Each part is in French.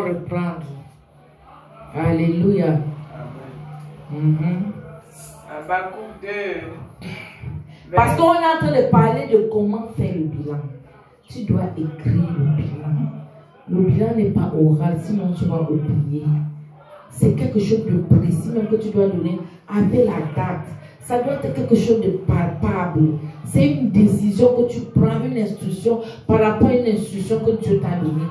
Reprendre. Alléluia. Parce qu'on est en train de parler de comment faire le bilan. Tu dois écrire le bilan. Le bilan n'est pas oral, sinon tu vas oublier. C'est quelque chose de précis, même que tu dois donner avec la date. Ça doit être quelque chose de palpable. C'est une décision que tu prends, une instruction par rapport à une instruction que Dieu t'a donnée.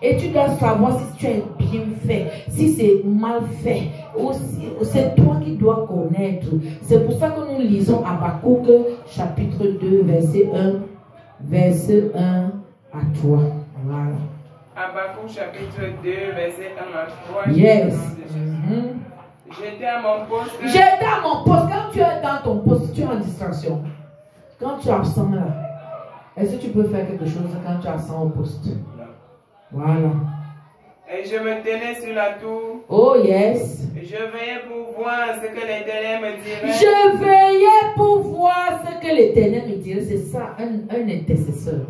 Et tu dois savoir si tu as bien fait, si c'est mal fait. C'est toi qui dois connaître. C'est pour ça que nous lisons Habakkuk chapitre 2, verset 1 à 3. Voilà. Habakkuk chapitre 2, verset 1 à 3. Yes. J'étais à mon poste. J'étais à mon poste. Quand tu es dans ton poste, tu es en distraction. Quand tu es absent là, est-ce que tu peux faire quelque chose quand tu es absent au poste? Voilà. Et je me tenais sur la tour. Oh yes. Je veillais pour voir ce que l'Éternel me dirait. Je veillais pour voir ce que l'Éternel me dirait. C'est ça, un intercesseur.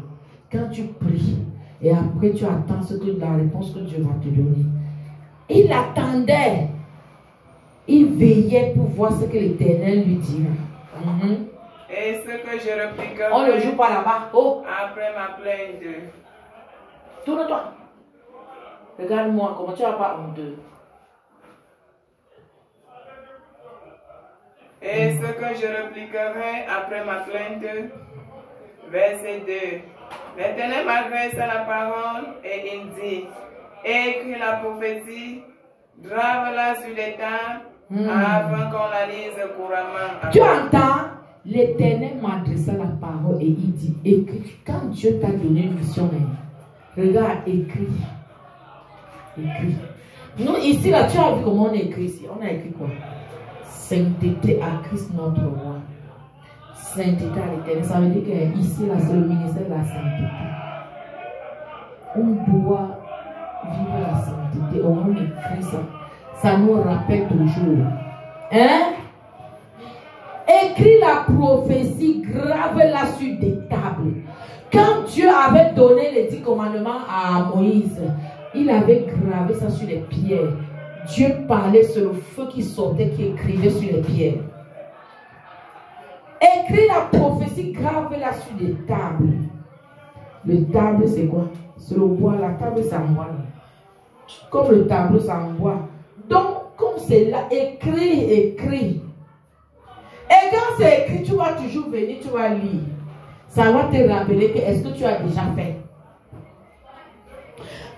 Quand tu pries et après tu attends la réponse que Dieu va te donner. Il attendait. Il veillait pour voir ce que l'Éternel lui dirait. Et ce que je répliquerai. On ne joue pas là-bas. Oh. Après ma plainte. Tourne-toi. Regarde-moi, comment tu vas pas honteux. Et ce que je répliquerai après ma plainte. Verset 2. L'Éternel m'adresse à la parole et il dit: écris la prophétie, grave-la sur les tables, afin qu'on la lise couramment. Tu entends? L'Éternel m'adresse à la parole et il dit: écris. Quand Dieu t'a donné une mission, regarde, écris. Écris. Nous, ici, là, tu as vu comment on écrit ici? On a écrit quoi? Sainteté à Christ notre roi. Sainteté à l'Éternel. Ça veut dire que ici, là, c'est le ministère de la sainteté. On doit vivre la sainteté. On écrit ça. Ça nous rappelle toujours. Hein? Écris la prophétie, grave-la sur des tables. Quand Dieu avait donné les 10 commandements à Moïse, il avait gravé ça sur les pierres. Dieu parlait sur le feu qui sortait, qui écrivait sur les pierres. Écris la prophétie, grave-la sur des tables. Le table, c'est quoi? C'est le bois. La table, c'est en bois. Comme le tableau, c'est en bois. Donc, comme c'est là, écris. Et quand c'est écrit, tu vas toujours venir, tu vas lire. Ça va te rappeler que est-ce que tu as déjà fait.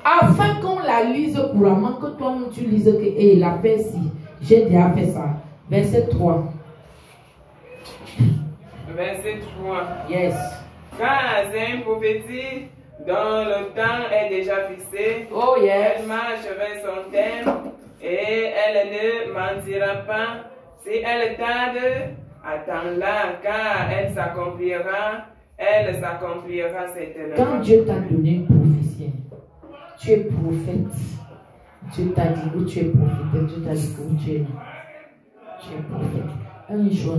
Afin qu'on la lise couramment, que toi tu lises que il a fait ci, j'ai déjà fait ça. Verset 3. Verset 3. Yes. Car c'est une prophétie dont le temps est déjà fixé. Oh yes. Elle marche vers son terme et elle ne mentira pas. Si elle tarde, attends-la, car elle s'accomplira certainement. Quand Dieu t'a donné une prophétie, tu es prophète. Dieu t'a dit que tu es prophète. Dieu t'a dit que tu es prophète. Un jour,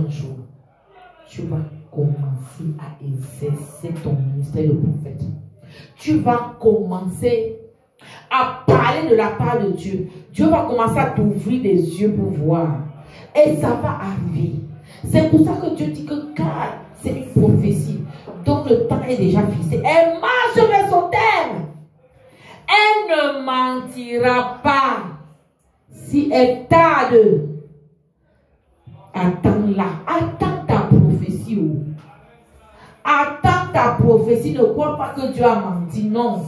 tu vas commencer à exercer ton ministère de prophète. Tu vas commencer à parler de la part de Dieu. Dieu va commencer à t'ouvrir les yeux pour voir. Et ça va arriver. C'est pour ça que Dieu dit que car c'est une prophétie dont le temps est déjà fixé, elle marche vers son terme. Elle ne mentira pas. Si elle tarde, attends-la. Attends ta prophétie. Attends ta prophétie. Ne crois pas que Dieu a menti. Non.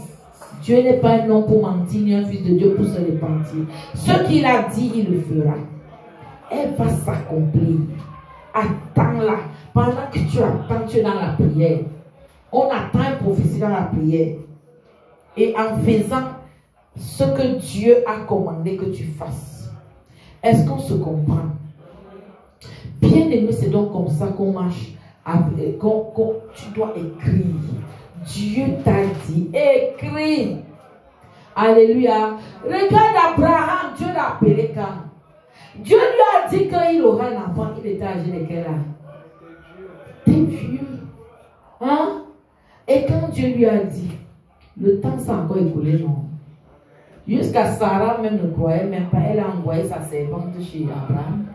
Dieu n'est pas un homme pour mentir, ni un fils de Dieu pour se repentir. Ce qu'il a dit, il le fera. Elle va s'accomplir. Attends-la. Pendant que tu attends, tu es dans la prière. On attend une prophétie dans la prière. Et en faisant ce que Dieu a commandé que tu fasses. Est-ce qu'on se comprend? Bien aimé, c'est donc comme ça qu'on marche. Tu dois écrire. Dieu t'a dit, écris. Alléluia. Regarde Abraham, Dieu l'a appelé quand? Dieu lui a dit qu'il aura un enfant. Il était âgé de quel âge? T'es vieux. Hein? Et quand Dieu lui a dit, le temps s'est encore écoulé, non? Jusqu'à Sarah même ne croyait même pas. Elle a envoyé sa servante chez Abraham.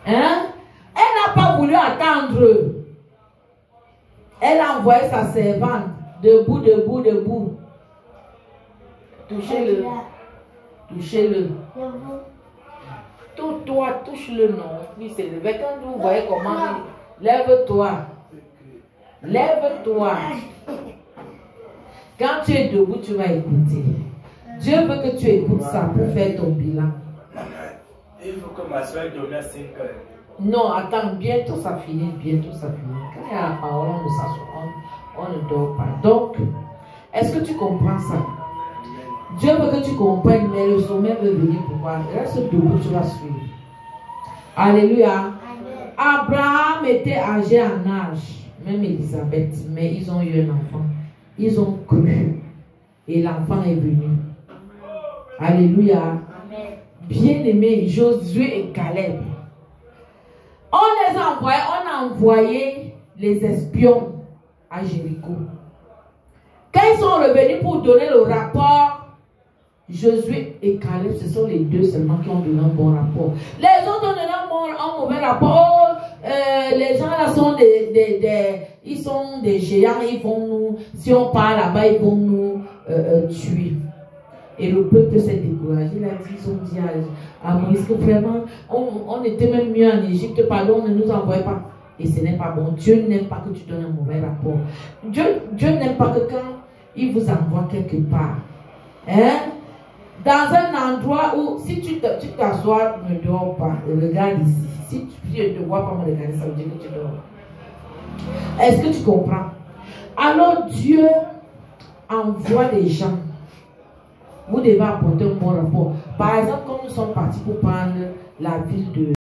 Hein? Elle n'a pas voulu attendre. Elle a envoyé sa servante. Debout, debout, debout. Touchez-le. Touchez-le. Toi, touche-le, non. Oui, c'est le quand vous voyez comment. Lève-toi. Lève-toi. Quand tu es debout, tu vas écouter. Dieu veut que tu écoutes ça pour faire ton bilan. Il faut que ma soeur dorme à 5 heures. Non, attends, bientôt ça finit, bientôt ça finit. Quand il y a la parole, on ne s'assoit, on ne dort pas. Donc, est-ce que tu comprends ça? Dieu veut que tu comprennes, mais le sommeil veut venir pour toi. Reste debout, tu vas suivre. Alléluia. Abraham était âgé en âge, même Elisabeth, mais ils ont eu un enfant. Ils ont cru. Et l'enfant est venu. Alléluia. Bien-aimés, Josué et Caleb. On a envoyé les espions à Jéricho. Quand ils sont revenus pour donner le rapport, Josué et Caleb, ce sont les deux seulement qui ont donné un bon rapport. Les autres ont donné un mauvais rapport. Les gens là sont ils sont des géants, ils vont nous, si on part là-bas, ils vont nous tuer. Et le peuple s'est découragé. Ils ont dit à Moïse que vraiment, on était même mieux en Égypte, pardon, ne nous envoie pas. Et ce n'est pas bon. Dieu n'aime pas que tu donnes un mauvais rapport. Dieu n'aime pas que quand il vous envoie quelque part, hein, dans un endroit où, si tu t'assois, ne dors pas, regarde ici. Si tu ne te vois pas me regarder, ça veut dire que tu dors. Est-ce que tu comprends? Alors Dieu envoie des gens. Vous devez apporter un bon rapport. Par exemple, quand nous sommes partis pour prendre la ville de